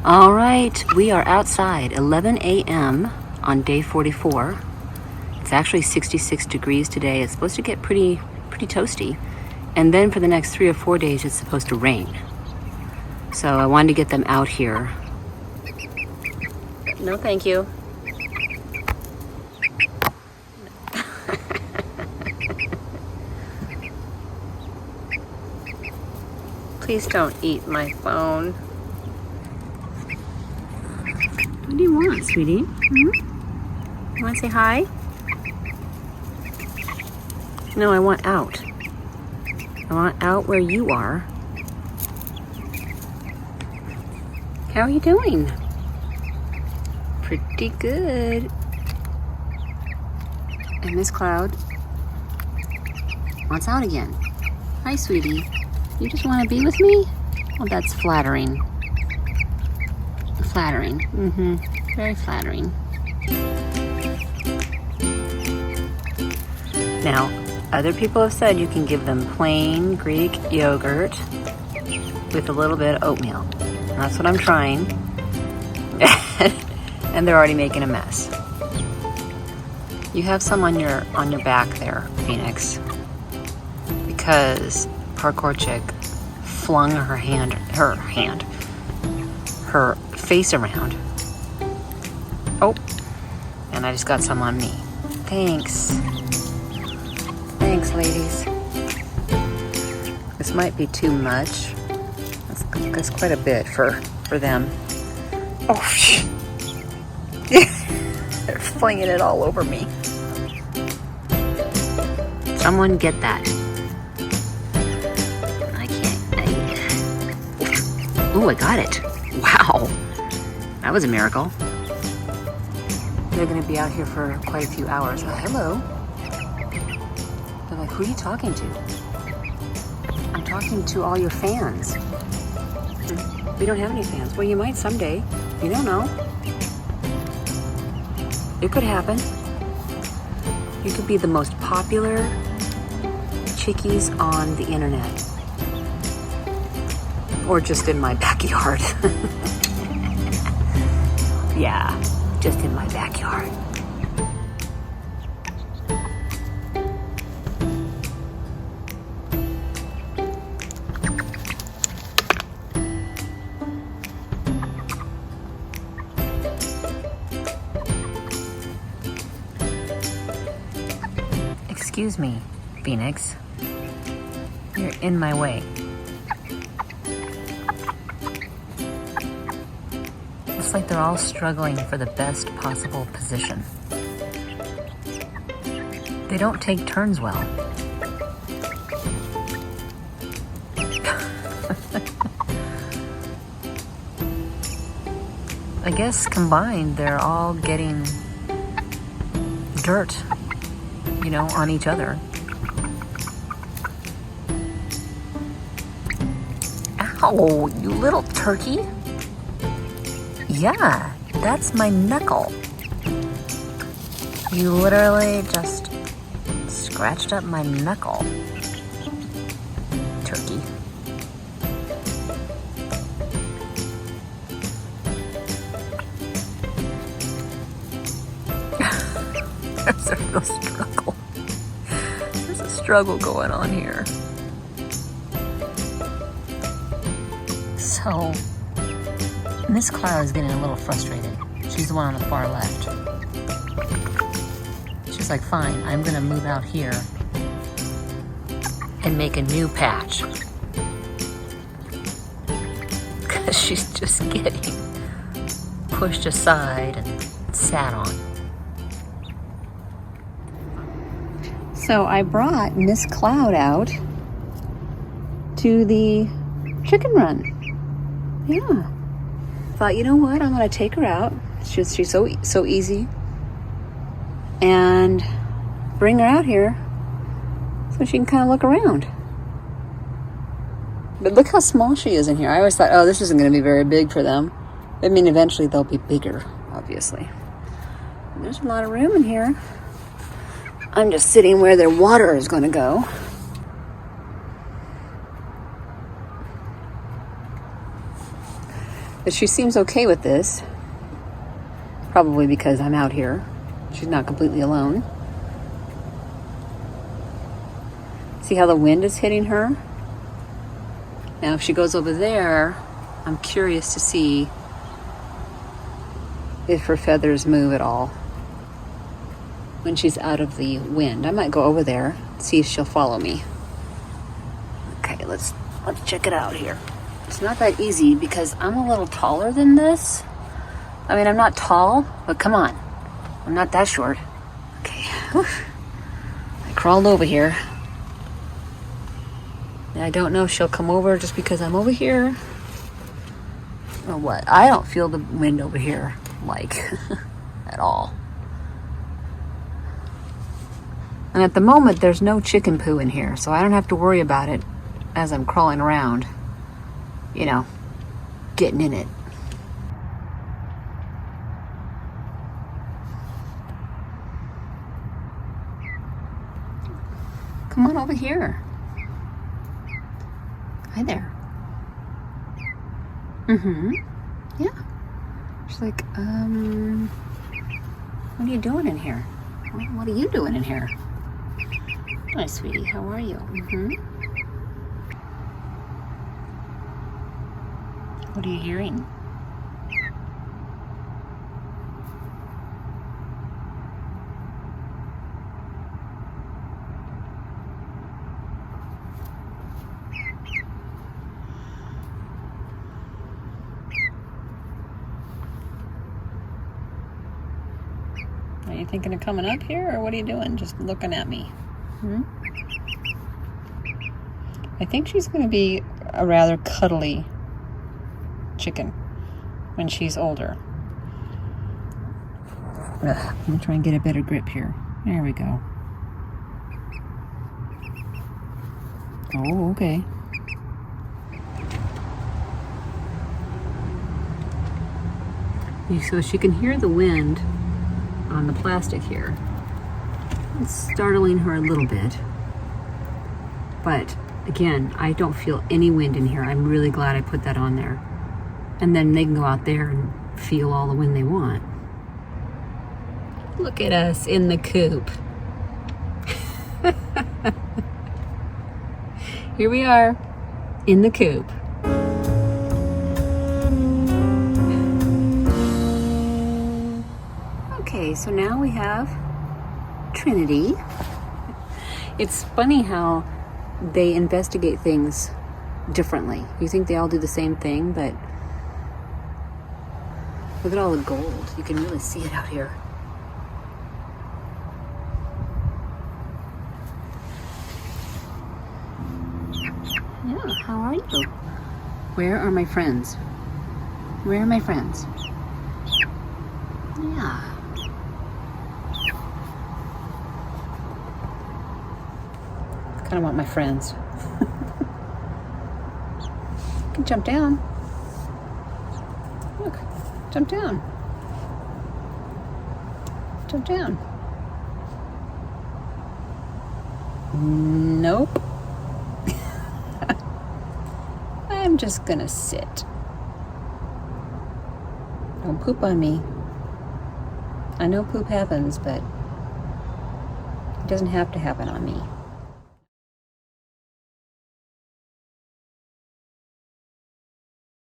All right, we are outside, 11 a.m. on day 44. It's actually 66 degrees today. It's supposed to get pretty toasty. And then for the next 3 or 4 days, it's supposed to rain. So I wanted to get them out here. No, thank you. Please don't eat my phone. What do you want, sweetie? You want to say hi? No, I want out. I want out where you are. How are you doing? Pretty good. And Miss Cloud wants out again. Hi, sweetie. You just want to be with me? Well, that's flattering. Flattering. Very flattering. Now, other people have said you can give them plain Greek yogurt with a little bit of oatmeal. That's what I'm trying. And they're already making a mess. You have some on your back there, Phoenix. Because Parkour Chick flung her face around. Oh, and I just got some on me. Thanks. Thanks, ladies. This might be too much. That's quite a bit for them. Oh, they're flinging it all over me. Someone get that. I can't. Ooh, I got it. Wow. That was a miracle. They're going to be out here for quite a few hours. Oh, hello. They're like, who are you talking to? I'm talking to all your fans. We don't have any fans. Well, you might someday. You don't know. It could happen. You could be the most popular chickies on the internet. Or just in my backyard. Yeah, just in my backyard. Excuse me, Phoenix. You're in my way. It's like they're all struggling for the best possible position. They don't take turns well. I guess combined, they're all getting dirt, on each other. Ow, you little turkey. Yeah, that's my knuckle. You literally just scratched up my knuckle. Turkey. There's a real struggle. There's a struggle going on here. So, Miss Cloud is getting a little frustrated. She's the one on the far left. She's like, fine, I'm gonna move out here and make a new patch. Because she's just getting pushed aside and sat on. So I brought Miss Cloud out to the chicken run. Yeah. Thought, you know what? I'm going to take her out. She's so easy. And bring her out here so she can kind of look around. But look how small she is in here. I always thought, oh, this isn't going to be very big for them. I mean, eventually they'll be bigger, obviously. There's a lot of room in here. I'm just sitting where their water is going to go. But she seems okay with this. Probably because I'm out here. She's not completely alone. See how the wind is hitting her? Now if she goes over there, I'm curious to see if her feathers move at all when she's out of the wind. I might go over there, see if she'll follow me. Okay, let's check it out here. It's not that easy because I'm a little taller than this. I mean, I'm not tall, but come on. I'm not that short. Okay, whew. I crawled over here. I don't know if she'll come over just because I'm over here or what. I don't feel the wind over here, like, at all. And at the moment, there's no chicken poo in here, so I don't have to worry about it as I'm crawling around, you know, getting in it. Come on over here. Hi there. Yeah. She's like, what are you doing in here? What are you doing in here? Hi, sweetie. How are you? What are you hearing? Are you thinking of coming up here, or what are you doing? Just looking at me? I think she's going to be a rather cuddly chicken when she's older. I'm going to try and get a better grip here. There we go. Oh, okay. So she can hear the wind on the plastic here. It's startling her a little bit. But again, I don't feel any wind in here. I'm really glad I put that on there. And then they can go out there and feel all the wind they want. Look at us in the coop. Here we are in the coop. Okay, so now we have Trinity. It's funny how they investigate things differently. You think they all do the same thing, but look at all the gold. You can really see it out here. Yeah, how are you? Where are my friends? Where are my friends? Yeah. I kind of want my friends. You can jump down. Look, jump down. Jump down. Nope. I'm just gonna sit. Don't poop on me. I know poop happens, but it doesn't have to happen on me.